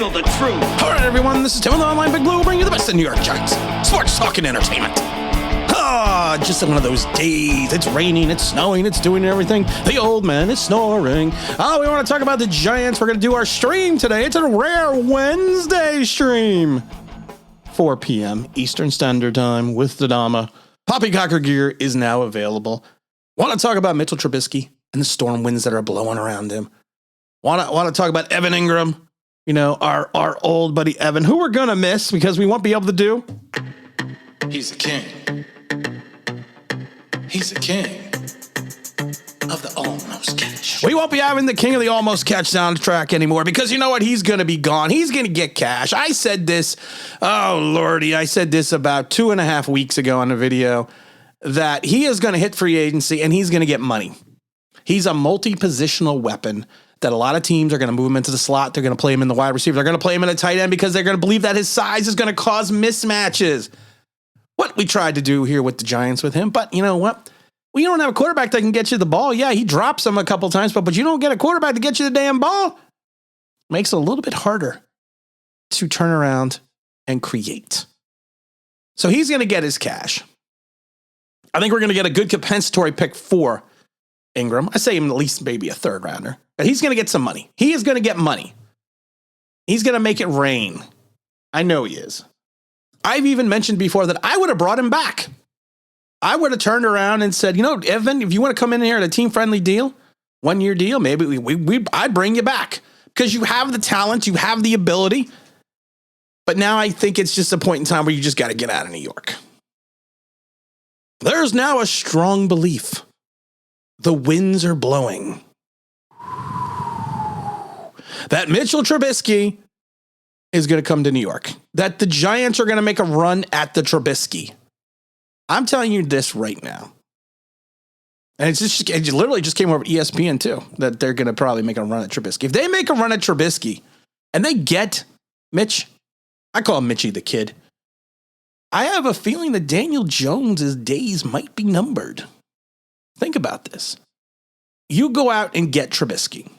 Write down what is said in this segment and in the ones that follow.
reveal the truth. All right, everyone, this is Tim with the Online Big Blue. We'll bring you the best of New York Giants sports talk and entertainment. Just one of those days. It's raining, it's snowing, it's doing everything. The old man is snoring. We want to talk about the Giants. We're going to do our stream today. It's a rare Wednesday stream. 4 p.m. Eastern Standard Time with the Dama. Poppycocker gear is now available. Want to talk about Mitchell Trubisky and the storm winds that are blowing around him. Want to talk about Evan Ingram, you know, our old buddy Evan, who we're going to miss because we won't be able to do. He's a king. He's the king of the almost catch. We won't be having the king of the almost catch soundtrack anymore because you know what? He's going to be gone. He's going to get cash. I said this, oh lordy, I said this about 2.5 weeks ago on a video that he is going to hit free agency and he's going to get money. He's a multi-positional weapon that a lot of teams are going to move him into the slot. They're going to play him in the wide receiver. They're going to play him in a tight end because they're going to believe that his size is going to cause mismatches. What we tried to do here with the Giants with him, but you know what? We don't have a quarterback that can get you the ball. Yeah, he drops them a couple times, but you don't get a quarterback to get you the damn ball. Makes it a little bit harder to turn around and create. So he's going to get his cash. I think we're going to get a good compensatory pick for Ingram. I say him at least maybe a third rounder. But he's going to get some money. He is going to get money. He's going to make it rain. I know he is. I've even mentioned before that I would have brought him back. I would have turned around and said, you know, Evan, if you want to come in here at a team-friendly deal, 1-year deal, maybe I'd bring you back because you have the talent, you have the ability. But now I think it's just a point in time where you just got to get out of New York. There's now a strong belief. The winds are blowing. That Mitchell Trubisky is going to come to New York. That the Giants are going to make a run at the Trubisky. I'm telling you this right now. And it literally just came over ESPN too, that they're going to probably make a run at Trubisky. If they make a run at Trubisky and they get Mitch, I call him Mitchie the Kid. I have a feeling that Daniel Jones' days might be numbered. Think about this. You go out and get Trubisky.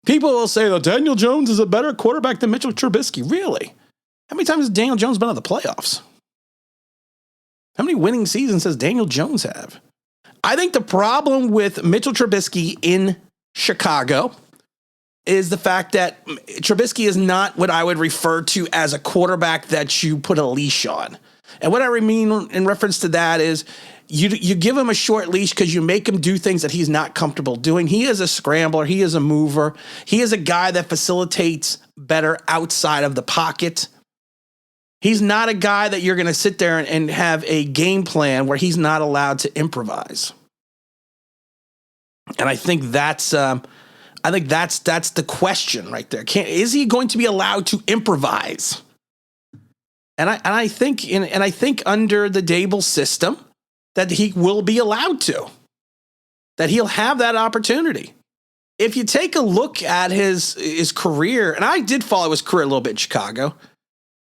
People will say that Daniel Jones is a better quarterback than Mitchell Trubisky. Really? How many times has Daniel Jones been out of the playoffs? How many winning seasons does Daniel Jones have? I think the problem with Mitchell Trubisky in Chicago is the fact that Trubisky is not what I would refer to as a quarterback that you put a leash on. And what I mean in reference to that is you give him a short leash because you make him do things that he's not comfortable doing. He is a scrambler. He is a mover. He is a guy that facilitates better outside of the pocket. He's not a guy that you're going to sit there and have a game plan where he's not allowed to improvise. And I think that's the question right there. Is he going to be allowed to improvise? And I think under the Dable system that he will be allowed to, that he'll have that opportunity. If you take a look at his career, and I did follow his career a little bit in Chicago,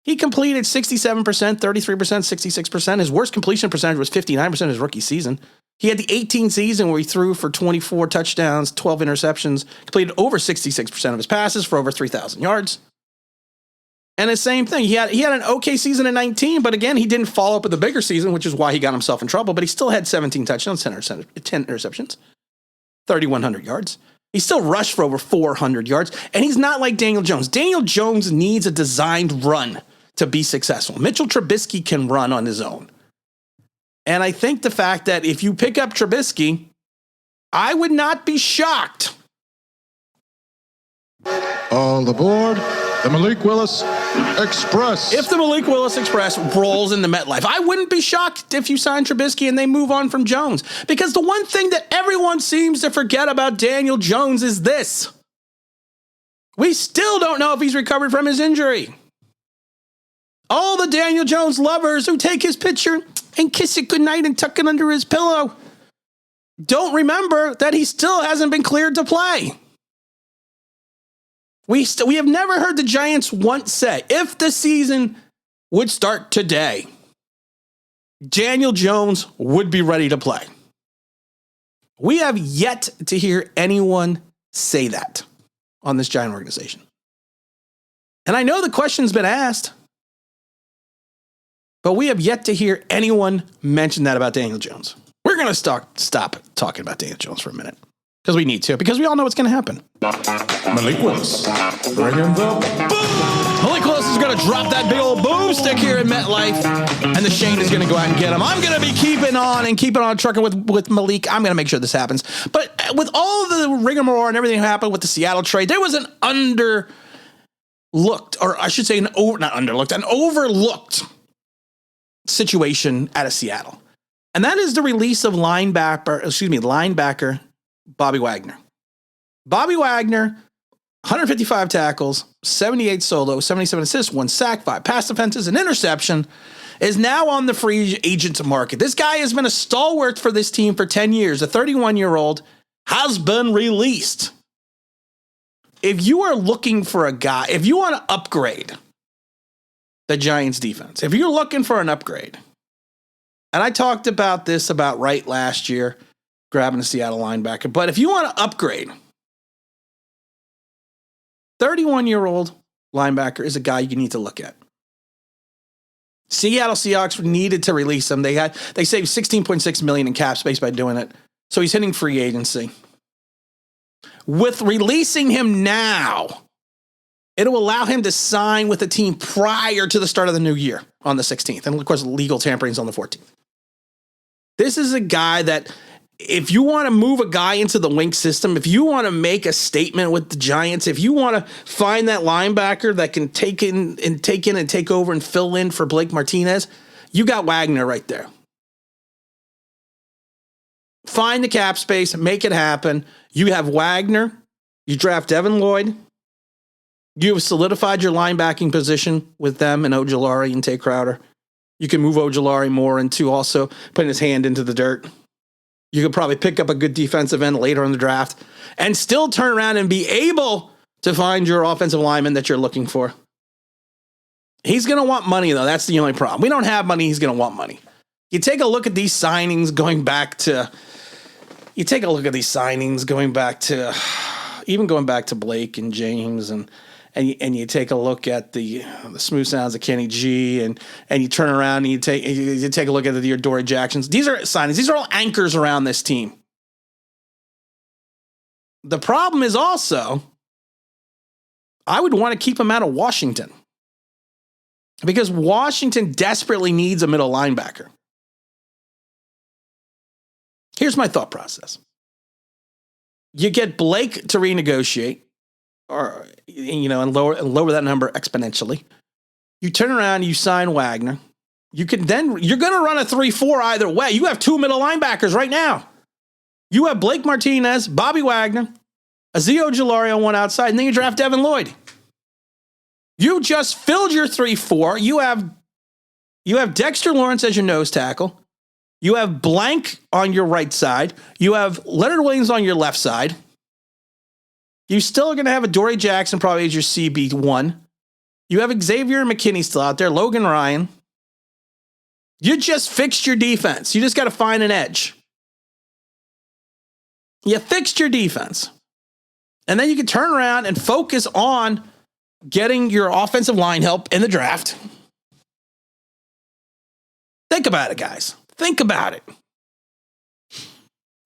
he completed 67%, 33%, 66%. His worst completion percentage was 59% his rookie season. He had the 18 season where he threw for 24 touchdowns, 12 interceptions, completed over 66% of his passes for over 3,000 yards. And the same thing, he had an okay season in 19, but again, he didn't follow up with a bigger season, which is why he got himself in trouble, but he still had 17 touchdowns, 10 interceptions, 3,100 yards. He still rushed for over 400 yards, and he's not like Daniel Jones. Daniel Jones needs a designed run to be successful. Mitchell Trubisky can run on his own. And I think the fact that if you pick up Trubisky, I would not be shocked. All aboard the Malik Willis Express. If the Malik Willis Express rolls into MetLife, I wouldn't be shocked if you sign Trubisky and they move on from Jones. Because the one thing that everyone seems to forget about Daniel Jones is this. We still don't know if he's recovered from his injury. All the Daniel Jones lovers who take his picture and kiss it goodnight and tuck it under his pillow don't remember that he still hasn't been cleared to play. We have never heard the Giants once say, if the season would start today, Daniel Jones would be ready to play. We have yet to hear anyone say that on this Giant organization. And I know the question's been asked, but we have yet to hear anyone mention that about Daniel Jones. We're going to stop talking about Daniel Jones for a minute because we need to, because we all know what's going to happen. Malik Willis, bring in the boom. Malik Willis is going to drop that big old boomstick here in MetLife, and the Shane is going to go out and get him. I'm going to be keeping on trucking with Malik. I'm going to make sure this happens. But with all the rigmarole and everything that happened with the Seattle trade, there was an an overlooked situation out of Seattle. And that is the release of linebacker Bobby Wagner. Bobby Wagner, 155 tackles, 78 solo, 77 assists, 1 sack, 5 pass defenses, an interception, is now on the free agent market. This guy has been a stalwart for this team for 10 years. A 31-year-old has been released. If you are looking for a guy, if you want to upgrade the Giants defense, if you're looking for an upgrade, and I talked about this about right last year, grabbing a Seattle linebacker, but if you want to upgrade, 31-year-old linebacker is a guy you need to look at. Seattle Seahawks needed to release him. They saved $16.6 million in cap space by doing it. So he's hitting free agency. With releasing him now, it will allow him to sign with the team prior to the start of the new year on the 16th. And of course, legal tampering is on the 14th. This is a guy that, if you want to move a guy into the wing system, if you want to make a statement with the Giants, if you want to find that linebacker that can take in and take over and fill in for Blake Martinez, you got Wagner right there. Find the cap space, make it happen. You have Wagner. You draft Devin Lloyd. You have solidified your linebacking position with them and Ojulari and Tay Crowder. You can move Ojulari more into also putting his hand into the dirt. You could probably pick up a good defensive end later in the draft and still turn around and be able to find your offensive lineman that you're looking for. He's going to want money, though. That's the only problem. We don't have money. He's going to want money. You take a look at these signings going back to Blake and James and you take a look at the smooth sounds of Kenny G and you turn around and you take a look at the Adoree Jacksons. These are signings. These are all anchors around this team. The problem is also, I would want to keep him out of Washington because Washington desperately needs a middle linebacker. Here's my thought process. You get Blake to renegotiate, and lower that number exponentially. You turn around, you sign Wagner. You're going to run a 3-4 either way. You have 2 middle linebackers right now. You have Blake Martinez, Bobby Wagner, Azeez Ojulari on one outside, and then you draft Devin Lloyd. You just filled your 3-4. You have Dexter Lawrence as your nose tackle. You have Blank on your right side. You have Leonard Williams on your left side. You still are going to have Adoree Jackson probably as your CB1. You have Xavier McKinney still out there, Logan Ryan. You just fixed your defense. You just got to find an edge. You fixed your defense. And then you can turn around and focus on getting your offensive line help in the draft. Think about it, guys. Think about it.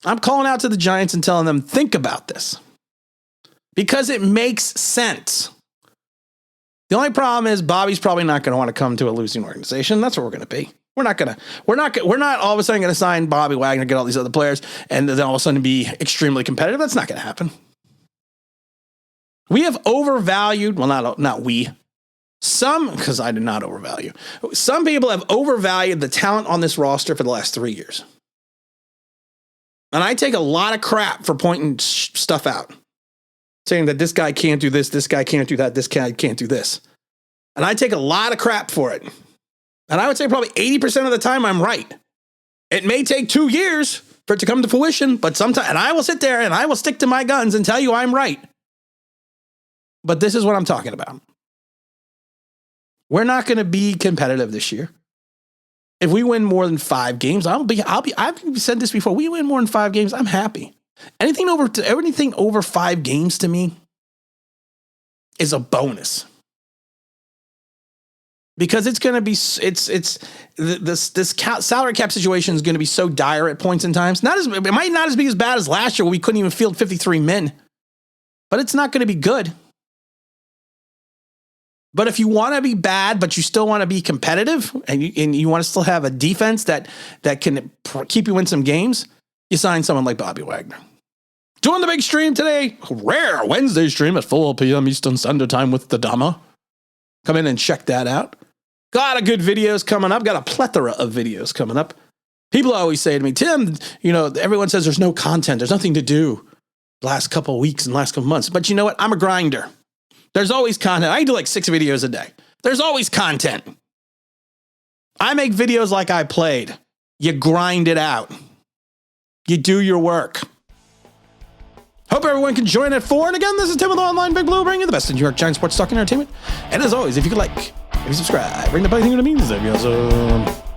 I'm calling out to the Giants and telling them, think about this. Because it makes sense. The only problem is Bobby's probably not going to want to come to a losing organization. That's what we're going to be. We're not all of a sudden going to sign Bobby Wagner, get all these other players, and then all of a sudden be extremely competitive. That's not going to happen. We have overvalued, well, not we. Because I did not overvalue. Some people have overvalued the talent on this roster for the last 3 years. And I take a lot of crap for pointing stuff out. Saying that this guy can't do this guy can't do that, this guy can't do this. And I take a lot of crap for it. And I would say probably 80% of the time I'm right. It may take 2 years for it to come to fruition, but sometimes, and I will sit there and I will stick to my guns and tell you I'm right. But this is what I'm talking about. We're not going to be competitive this year. If we win more than 5 games, I've said this before. We win more than 5 games, I'm happy. Anything over 5 games to me is a bonus. because it's going to be this salary cap situation is going to be so dire at points in times. It might not be as bad as last year where we couldn't even field 53 men, but it's not going to be good. But if you want to be bad, but you still want to be competitive, and you want to still have a defense that can keep you in some games, you sign someone like Bobby Wagner. Doing the big stream today, rare Wednesday stream at 4 p.m. Eastern Standard Time with the Dama. Come in and check that out. Got a good videos coming up. Got a plethora of videos coming up. People always say to me, Tim, everyone says there's no content. There's nothing to do last couple of weeks and last couple of months. But you know what? I'm a grinder. There's always content. I do like 6 videos a day. There's always content. I make videos like I played. You grind it out. You do your work. Hope everyone can join at 4. And again, this is Tim with Online Big Blue, bringing you the best in New York Giants sports talk and entertainment. And as always, if you could like, maybe subscribe, ring the bell, you think it means, that'd be awesome.